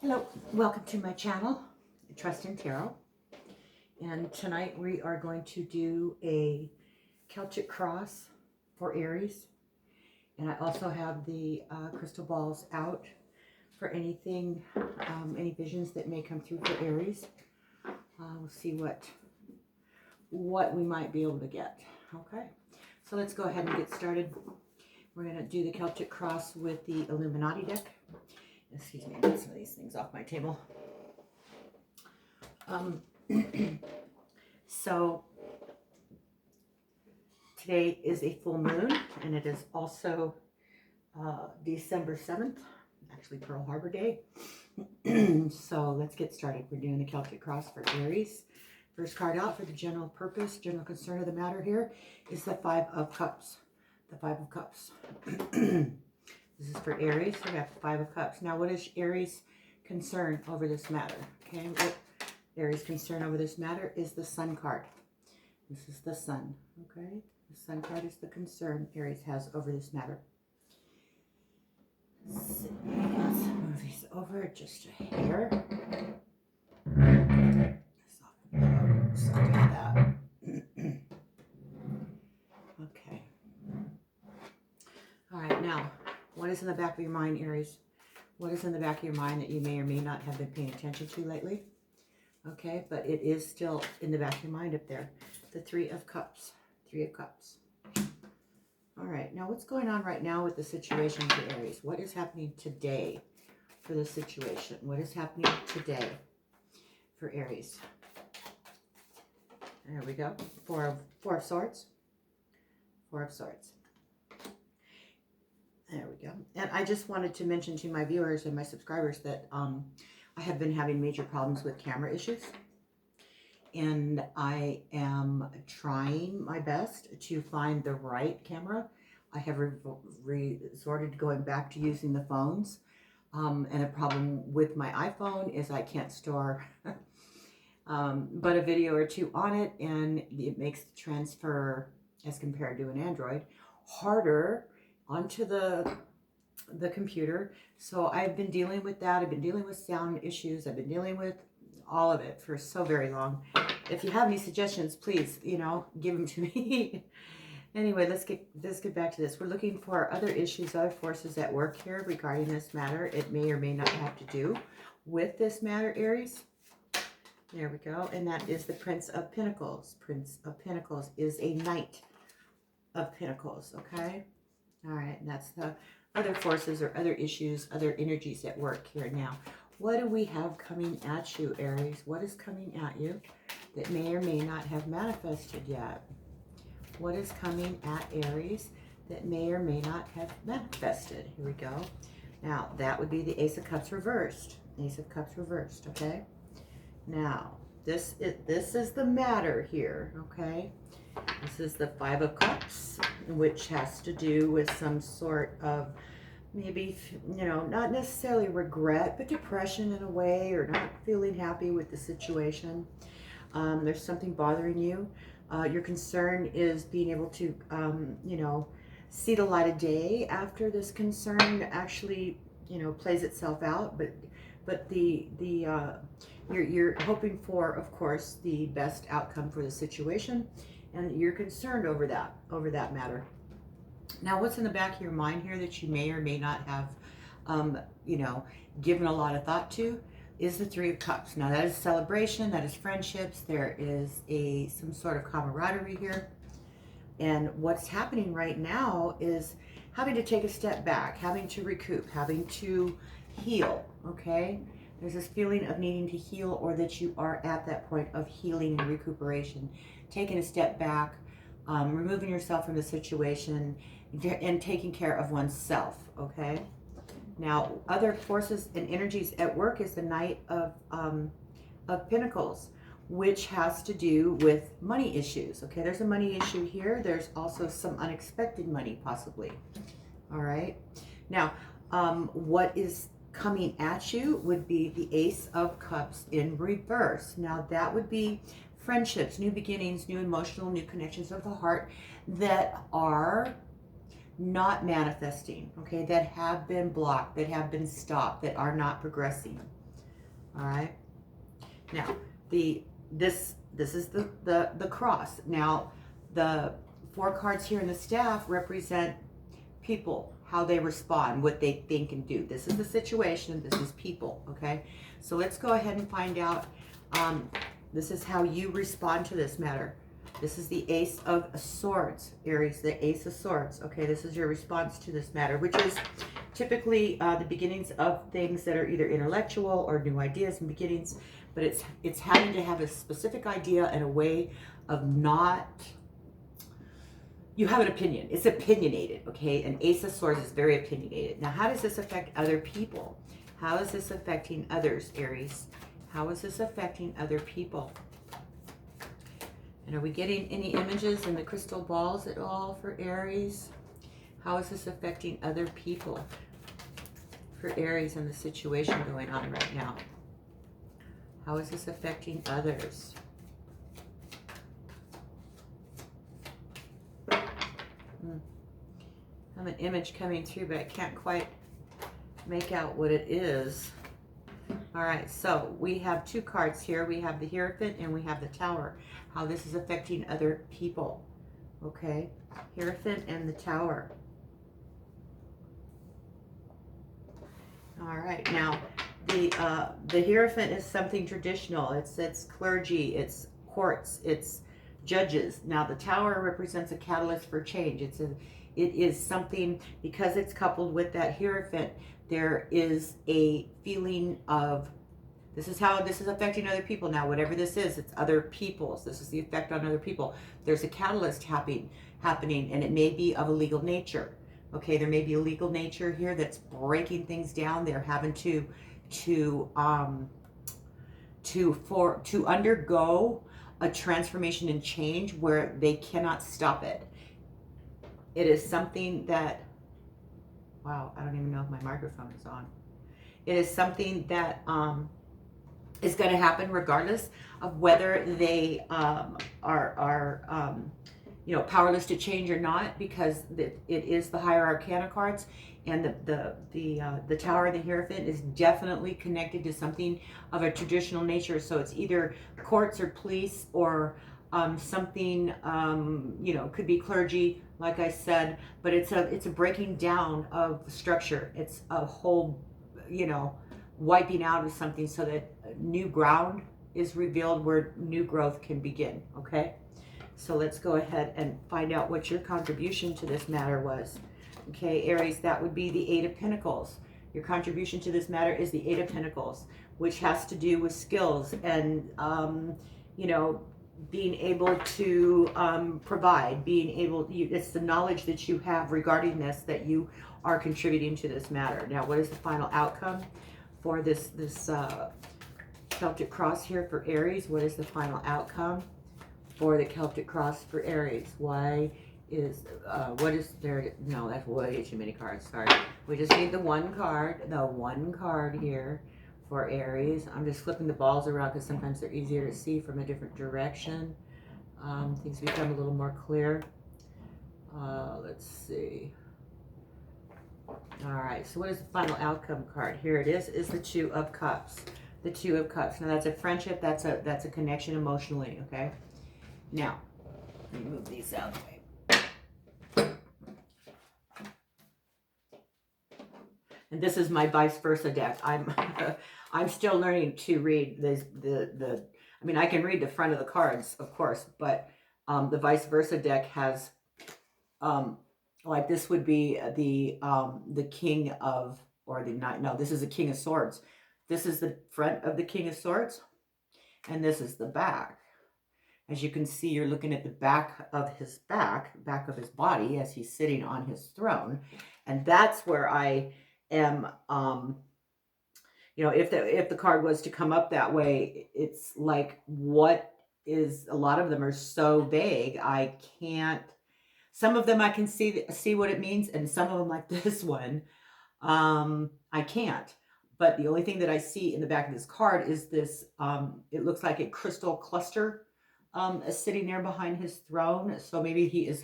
Hello, welcome to my channel, Trust in Tarot. And tonight we are going to do a Celtic cross for Aries. And I also have the crystal balls out for anything, any visions that may come through for Aries. We'll see what we might be able to get. Okay, so let's go ahead and get started. We're going to do the Celtic cross with the Illuminati deck. Excuse me, I get some of these things off my table. So today is a full moon, and it is also December 7th, actually Pearl Harbor Day. So let's get started. We're doing the Celtic cross for Aries. First card out for the general purpose, general concern of the matter here is the Five of Cups. The Five of Cups. This is for Aries. We have the Five of Cups. Now, what is Aries' concern over this matter? Okay, what Aries' concern over this matter is the Sun card. This is the Sun, okay? The Sun card is the concern Aries has over this matter. Let's move these over just a hair. Something like that. Okay. All right, now, what is in the back of your mind, Aries? What is in the back of your mind that you may or may not have been paying attention to lately? Okay, but it is still in the back of your mind up there. The Three of Cups. Three of Cups. All right, now what's going on right now with the situation for Aries? What is happening today for the situation? What is happening today for Aries? There we go. Four of Swords. Four of Swords. There we go. And I just wanted to mention to my viewers and my subscribers that I have been having major problems with camera issues. And I am trying my best to find the right camera. I have resorted to going back to using the phones. And the problem with my iPhone is I can't store but a video or two on it. And it makes the transfer, as compared to an Android, harder onto the computer. So I've been dealing with that. I've been dealing with sound issues. I've been dealing with all of it for so very long. If you have any suggestions, please, give them to me. Anyway, let's get back to this. We're looking for other issues, other forces at work here regarding this matter. It may or may not have to do with this matter, Aries. There we go. And that is the Prince of Pentacles. Prince of Pentacles is a Knight of Pentacles, okay? All right, and that's the other forces or other issues, other energies at work here now. What do we have coming at you, Aries? What is coming at you that may or may not have manifested yet? What is coming at Aries that may or may not have manifested? Here we go. Now, that would be the Ace of Cups reversed. Ace of Cups reversed, okay? Now, this is the matter here, okay? This is the Five of Cups, which has to do with some sort of maybe, not necessarily regret, but depression in a way, or not feeling happy with the situation. There's something bothering you. Your concern is being able to, see the light of day after this concern actually, plays itself out. But you're hoping for, of course, the best outcome for the situation. And you're concerned over that matter. Now, what's in the back of your mind here that you may or may not have, given a lot of thought to is the Three of Cups. Now, that is celebration. That is friendships. There is some sort of camaraderie here. And what's happening right now is having to take a step back, having to recoup, having to heal, okay? There's this feeling of needing to heal, or that you are at that point of healing and recuperation. Taking a step back, removing yourself from the situation, and taking care of oneself, okay? Now, other forces and energies at work is the Knight of Pentacles, which has to do with money issues, okay? There's a money issue here. There's also some unexpected money, possibly, all right? Now, what is coming at you would be the Ace of Cups in reverse. Now, that would be friendships, new beginnings, new emotional, new connections of the heart that are not manifesting, okay, that have been blocked, that have been stopped, that are not progressing, All right. Now, this is the cross. Now, the 4 cards here in the staff represent people, how they respond, what they think and do. This is the situation. This is people. Okay. So let's go ahead and find out. This is how you respond to this matter. This is the Ace of Swords, Aries, the Ace of Swords. Okay, this is your response to this matter, which is typically the beginnings of things that are either intellectual or new ideas and beginnings, but it's having to have a specific idea and a way of not, you have an opinion. It's opinionated, okay? An Ace of Swords is very opinionated. Now, how does this affect other people? How is this affecting others, Aries? How is this affecting other people? And are we getting any images in the crystal balls at all for Aries? How is this affecting other people for Aries and the situation going on right now? How is this affecting others? I have an image coming through, but I can't quite make out what it is. All right, so we have 2 cards here. We have the Hierophant and we have the Tower. How this is affecting other people. Okay, Hierophant and the Tower. All right, now the Hierophant is something traditional. It's clergy, it's courts, it's judges. Now the Tower represents a catalyst for change. It is something, because it's coupled with that Hierophant, there is a feeling of, this is how this is affecting other people. Now, whatever this is, it's other people's. This is the effect on other people. There's a catalyst happening, and it may be of a legal nature. Okay, there may be a legal nature here that's breaking things down. They're having to undergo a transformation and change where they cannot stop it. It is something that, wow, I don't even know if my microphone is on. It is something that is going to happen regardless of whether they are powerless to change or not, because it is the higher arcana cards, and the Tower and the Hierophant is definitely connected to something of a traditional nature. So it's either courts or police or something, could be clergy, like I said, but it's a breaking down of structure. It's a whole, wiping out of something so that new ground is revealed where new growth can begin. Okay, so let's go ahead and find out what your contribution to this matter was. Okay, Aries, that would be the 8 of Pentacles. Your contribution to this matter is the 8 of Pentacles, which has to do with skills and being able to provide, it's the knowledge that you have regarding this that you are contributing to this matter. Now, what is the final outcome for this Celtic cross here for Aries? What is the final outcome for the Celtic cross for Aries? Why is, what is there? No, that's way too many cards. Sorry. We just need the one card here for Aries. I'm just flipping the balls around because sometimes they're easier to see from a different direction. Things become a little more clear. Let's see. All right, so what is the final outcome card? Here it is the 2 of Cups. The 2 of Cups. Now that's a friendship, that's a connection emotionally, okay? Now, let me move these out of the way. And this is my vice versa deck. I'm still learning to read I mean, I can read the front of the cards, of course, but the vice versa deck has like this would be the King of, or the Knight. No, this is the King of Swords. This is the front of the King of Swords, and this is the back. As you can see, you're looking at the back of his of his body as he's sitting on his throne, and that's where I am. If the card was to come up that way, it's like, what is, a lot of them are so vague. I can't. Some of them I can see what it means, and some of them, like this one, I can't. But the only thing that I see in the back of this card is this, it looks like a crystal cluster is sitting there behind his throne. So maybe he is,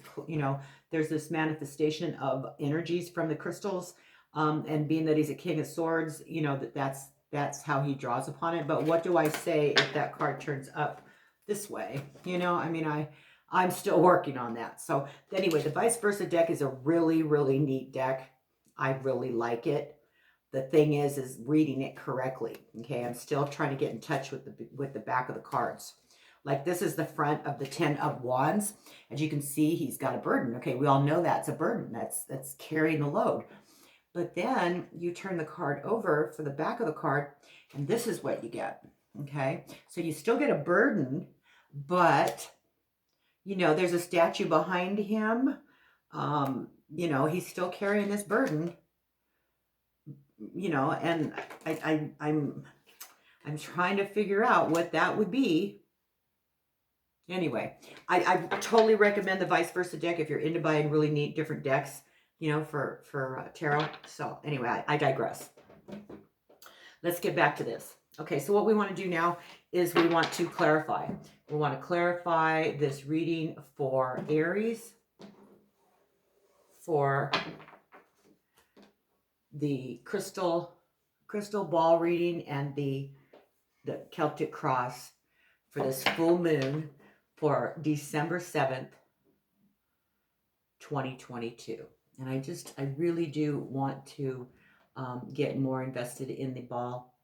there's this manifestation of energies from the crystals. And being that he's a King of Swords, that's how he draws upon it. But what do I say if that card turns up this way? You know, I mean, I'm still working on that. So anyway, the vice versa deck is a really, really neat deck. I really like it. The thing is reading it correctly. Okay, I'm still trying to get in touch with the back of the cards. Like this is the front of the 10 of Wands. As you can see, he's got a burden. Okay, we all know that's a burden. That's carrying the load. But then you turn the card over for the back of the card, and this is what you get. Okay, so you still get a burden, but you know, there's a statue behind him. You know, he's still carrying this burden. You know, and I'm trying to figure out what that would be. Anyway, I totally recommend the vice versa deck if you're into buying really neat different decks, you know, for tarot. So anyway, I digress. Let's get back to this. Okay, so what we want to do now is we want to clarify. We want to clarify this reading for Aries, for the crystal ball reading, and the Celtic cross for this full moon for December 7th, 2022. And I really do want to get more invested in the ball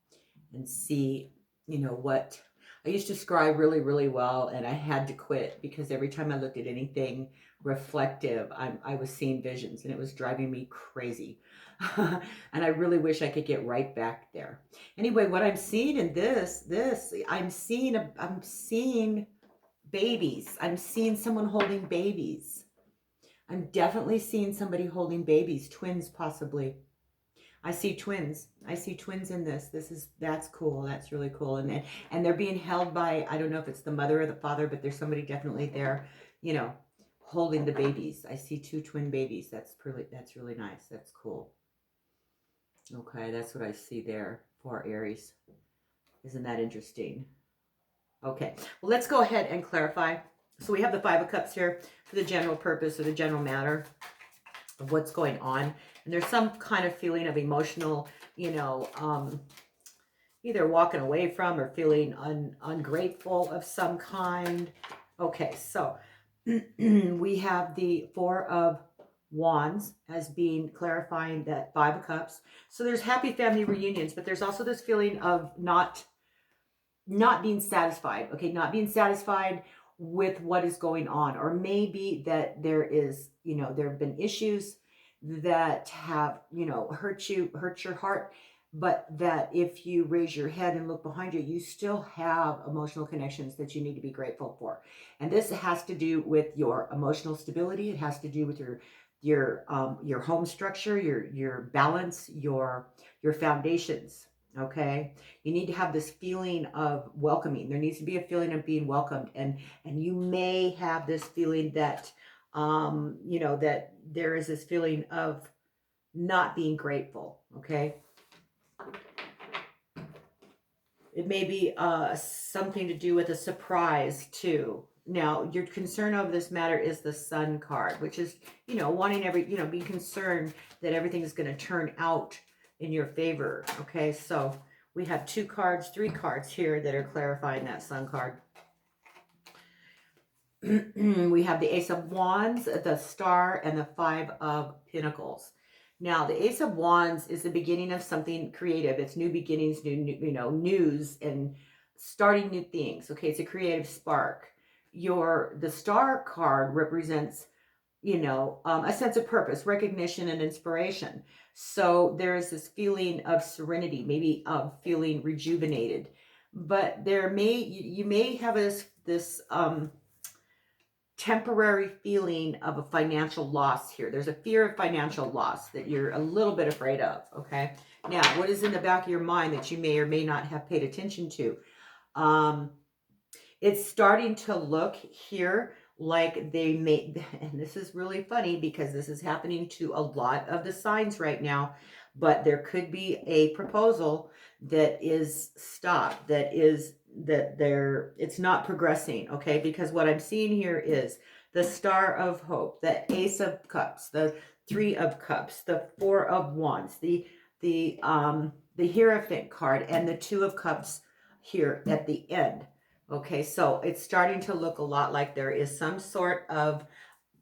and see, you know, what I used to scry really, really well, and I had to quit because every time I looked at anything reflective, I was seeing visions, and it was driving me crazy. And I really wish I could get right back there. Anyway, what I'm seeing in this, I'm seeing babies. I'm seeing someone holding babies. I'm definitely seeing somebody holding babies, twins possibly. I see twins. I see twins in this. That's cool. That's really cool. And they're being held by, I don't know if it's the mother or the father, but there's somebody definitely there, you know, holding the babies. I see two twin babies. That's really nice. That's cool. Okay, that's what I see there for Aries. Isn't that interesting? Okay, well, let's go ahead and clarify. So we have the Five of Cups here for the general purpose or the general matter of what's going on. And there's some kind of feeling of emotional, you know, either walking away from or feeling ungrateful of some kind. Okay, so we have the Four of Wands as being clarifying that Five of Cups. So there's happy family reunions, but there's also this feeling of not being satisfied. Okay, not being satisfied with what is going on, or maybe that there is, you know, there have been issues that have, you know, hurt your heart, but that if you raise your head and look behind you, you still have emotional connections that you need to be grateful for. And this has to do with your emotional stability. It has to do with your home structure, your balance, your foundations. Okay, you need to have this feeling of welcoming. There needs to be a feeling of being welcomed, and you may have this feeling that you know, that there is this feeling of not being grateful. Okay, it may be something to do with a surprise too. Now, your concern over this matter is the Sun card, which is, you know, wanting being concerned that everything is going to turn out in your favor. Okay, so we have three cards here that are clarifying that Sun card. We have the Ace of Wands, the Star, and the Five of Pentacles. Now, the Ace of Wands is the beginning of something creative. It's new beginnings, new news, and starting new things. Okay, it's a creative spark. The Star card represents, you know, a sense of purpose, recognition, and inspiration. So there is this feeling of serenity, maybe of feeling rejuvenated. But you may have this temporary feeling of a financial loss here. There's a fear of financial loss that you're a little bit afraid of. Okay, now what is in the back of your mind that you may or may not have paid attention to? It's starting to look here like they may, and this is really funny because this is happening to a lot of the signs right now, but there could be a proposal that is stopped, it's not progressing. Okay, because what I'm seeing here is the Star of Hope, the Ace of Cups, the Three of Cups, the Four of Wands, the the Hierophant card and the Two of Cups here at the end. Okay, so it's starting to look a lot like there is some sort of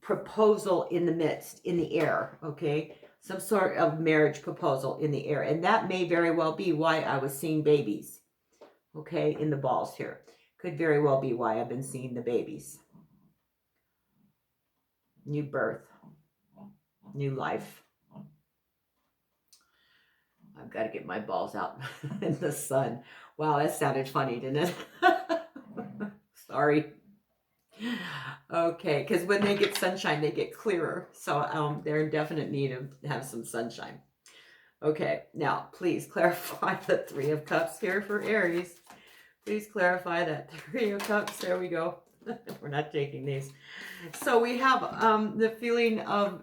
proposal in the midst, in the air, okay? Some sort of marriage proposal in the air. And that may very well be why I was seeing babies, okay, in the balls here. Could very well be why I've been seeing the babies. New birth, new life. I've got to get my balls out in the sun. Wow, that sounded funny, didn't it? Sorry. Okay, because when they get sunshine, they get clearer. So they're in definite need of have some sunshine. Okay, now please clarify the Three of Cups here for Aries. Please clarify that Three of Cups. There we go. We're not taking these. So we have the feeling of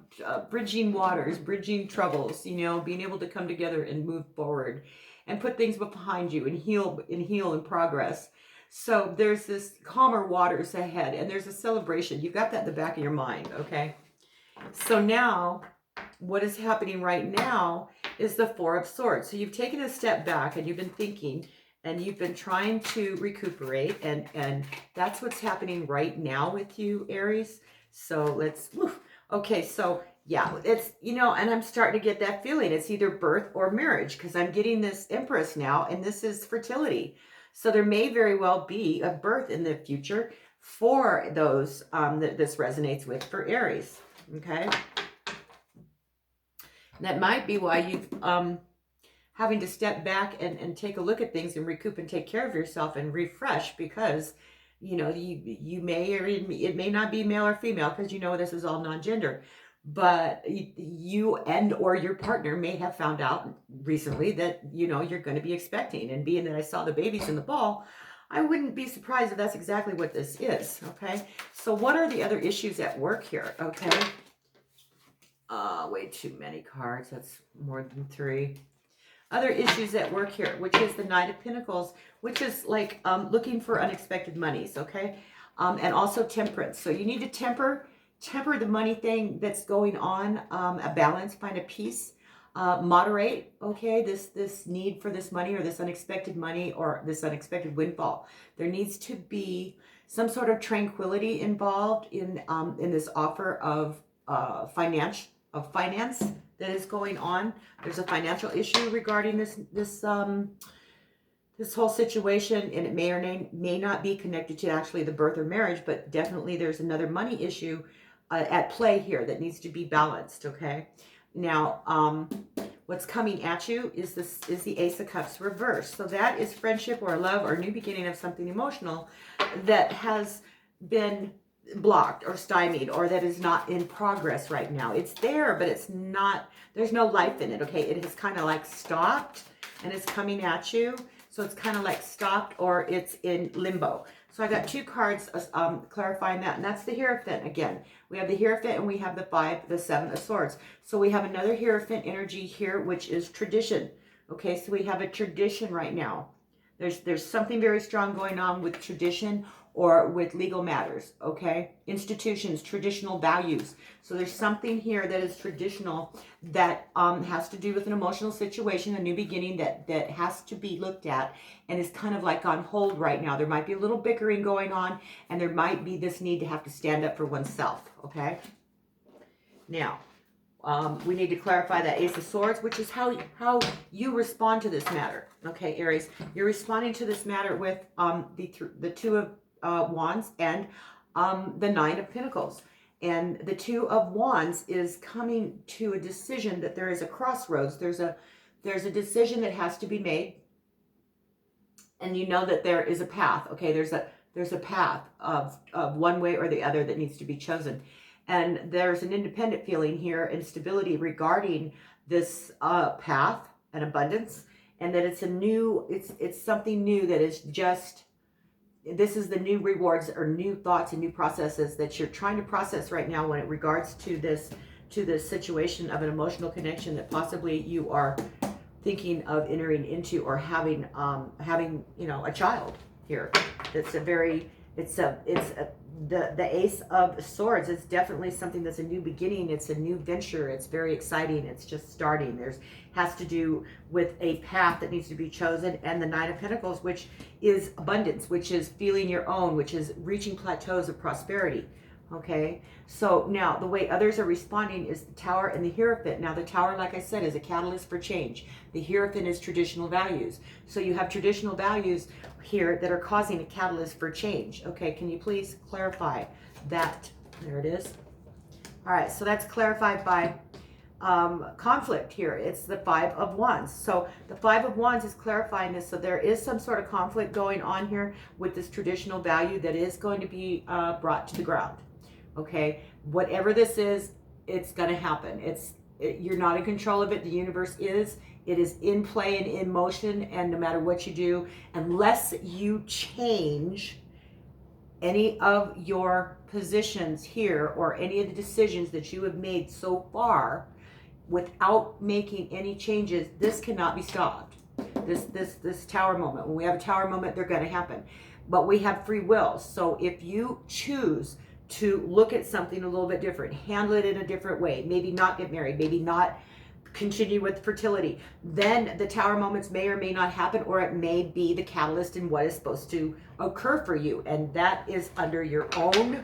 bridging waters, bridging troubles, you know, being able to come together and move forward and put things behind you and heal and progress. So there's this calmer waters ahead, and there's a celebration. You've got that in the back of your mind, okay? So now, what is happening right now is the Four of Swords. So you've taken a step back, and you've been thinking, and you've been trying to recuperate, and that's what's happening right now with you, Aries. So let's, okay, so yeah, it's, you know, and I'm starting to get that feeling. It's either birth or marriage, because I'm getting this Empress now, and this is fertility. So there may very well be a birth in the future for those that this resonates with for Aries, okay? That might be why you've having to step back and take a look at things and recoup and take care of yourself and refresh, because, you know, you may, or it may not be male or female, because, you know, this is all non-gender. But you and or your partner may have found out recently that, you know, you're going to be expecting. And being that I saw the babies in the ball, I wouldn't be surprised if that's exactly what this is, okay? So what are the other issues at work here, okay? Way too many cards. That's more than 3. Other issues at work here, which is the Knight of Pentacles, which is like looking for unexpected monies, okay? And also temperance. So you need to temper the money thing that's going on, a balance, find a peace, moderate, okay, this need for this money or this unexpected money or this unexpected windfall. There needs to be some sort of tranquility involved in this offer of finance that is going on. There's a financial issue regarding this whole situation, and it may or may not be connected to actually the birth or marriage, but definitely there's another money issue at play here that needs to be balanced, okay? Now, what's coming at you is the Ace of Cups reversed. So that is friendship or love or new beginning of something emotional that has been blocked or stymied, or that is not in progress right now. It's there, but it's not, there's no life in it, okay? It is kind of like stopped, and it's coming at you. So it's kind of like stopped, or it's in limbo. So I got 2 cards clarifying that, and that's the Hierophant again. We have the Hierophant and we have the 7 of Swords. So we have another Hierophant energy here, which is tradition. Okay, so we have a tradition right now. There's something very strong going on with tradition or with legal matters, okay? Institutions, traditional values. So there's something here that is traditional that has to do with an emotional situation, a new beginning that has to be looked at and is kind of like on hold right now. There might be a little bickering going on, and there might be this need to have to stand up for oneself, okay? Now, we need to clarify that Ace of Swords, which is how you respond to this matter. Okay, Aries, you're responding to this matter with the 2 of Wands and the 9 of Pentacles. And the 2 of Wands is coming to a decision that there is a crossroads. There's a decision that has to be made, and you know that there is a path. Okay, there's a path of one way or the other that needs to be chosen. And there's an independent feeling here and stability regarding this path and abundance, and that it's a new, it's something new that is just, this is the new rewards or new thoughts and new processes that you're trying to process right now when it regards to this situation of an emotional connection that possibly you are thinking of entering into, or having you know, a child here. That's a very, it's the Ace of Swords is definitely something that's a new beginning. It's a new venture. It's very exciting. It's just starting. Has to do with a path that needs to be chosen, and the Nine of Pentacles, which is abundance, which is feeling your own, which is reaching plateaus of prosperity. Okay, so now the way others are responding is the Tower and the Hierophant. Now the Tower, like I said, is a catalyst for change. The Hierophant is traditional values. So you have traditional values here that are causing a catalyst for change. Okay, can you please clarify that? There it is. All right, so that's clarified by conflict here. It's the Five of Wands. So the Five of Wands is clarifying this. So there is some sort of conflict going on here with this traditional value that is going to be brought to the ground. Okay, whatever this is, it's going to happen. You're not in control of it. The universe is. It is in play and in motion, and no matter what you do, unless you change any of your positions here or any of the decisions that you have made so far, without making any changes, this cannot be stopped. This Tower moment. When we have a Tower moment, they're going to happen. But we have free will. So if you choose to look at something a little bit different, handle it in a different way, maybe not get married, maybe not continue with fertility, then the Tower moments may or may not happen, or it may be the catalyst in what is supposed to occur for you. And that is under your own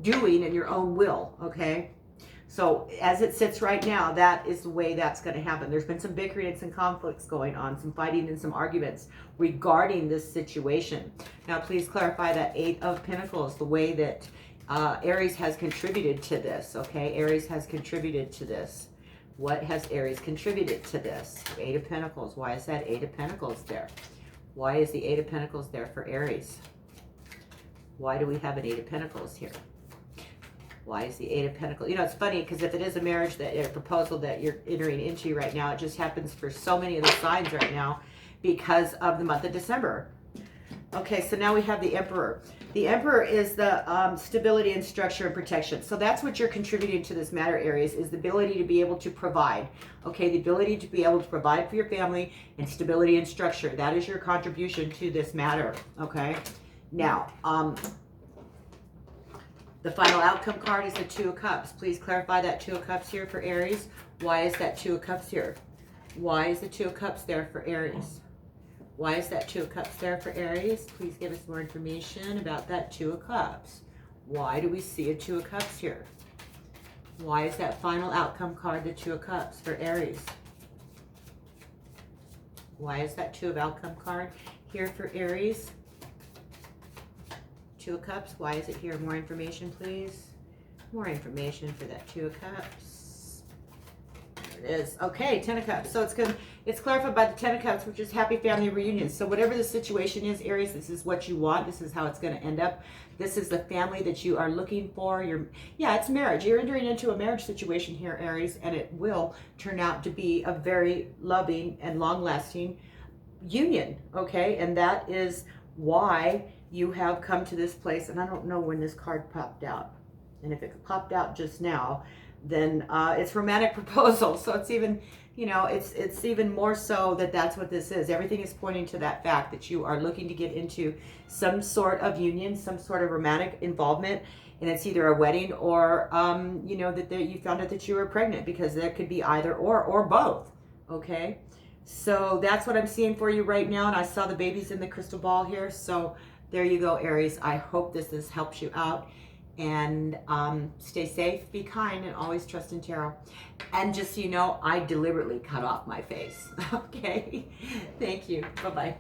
doing and your own will, okay? So as it sits right now, that is the way that's going to happen. There's been some bickering and some conflicts going on, some fighting and some arguments regarding this situation. Now, please clarify that Eight of Pentacles, the way that Aries has contributed to this, okay? Aries has contributed to this. What has Aries contributed to this? Eight of Pentacles. Why is that Eight of Pentacles there? Why is the Eight of Pentacles there for Aries? Why do we have an Eight of Pentacles here? Why is the Eight of Pentacles? You know, it's funny because if it is a marriage, that a proposal that you're entering into right now, it just happens for so many of the signs right now because of the month of December. Okay, so now we have the Emperor. The Emperor is the stability and structure and protection. So that's what you're contributing to this matter, Aries, is the ability to be able to provide. Okay, the ability to be able to provide for your family and stability and structure. That is your contribution to this matter. Okay, now, the final outcome card is the Two of Cups. Please clarify that Two of Cups here for Aries. Why is that Two of Cups here? Why is the Two of Cups there for Aries? Why is that Two of Cups there for Aries? Please give us more information about that Two of Cups. Why do we see a Two of Cups here? Why is that final outcome card the Two of Cups for Aries? Why is that Two of Outcome card here for Aries? Two of Cups. Why is it here? More information, please. More information for that Two of Cups. There it is. Okay, Ten of Cups. So it's clarified by the Ten of Cups, which is happy family reunions. So whatever the situation is, Aries, this is what you want. This is how it's going to end up. This is the family that you are looking for. It's marriage. You're entering into a marriage situation here, Aries, and it will turn out to be a very loving and long-lasting union. Okay, and that is why you have come to this place. And I don't know when this card popped out. And if it popped out just now, then it's romantic proposal. So it's even, it's even more so that's what this is. Everything is pointing to that fact that you are looking to get into some sort of union, some sort of romantic involvement. And it's either a wedding or, that you found out that you were pregnant, because there could be either or both. Okay. So that's what I'm seeing for you right now. And I saw the babies in the crystal ball here. So there you go, Aries. I hope this helps you out. And stay safe, be kind, and always trust in tarot. And just so you know, I deliberately cut off my face. Okay? Thank you. Bye-bye.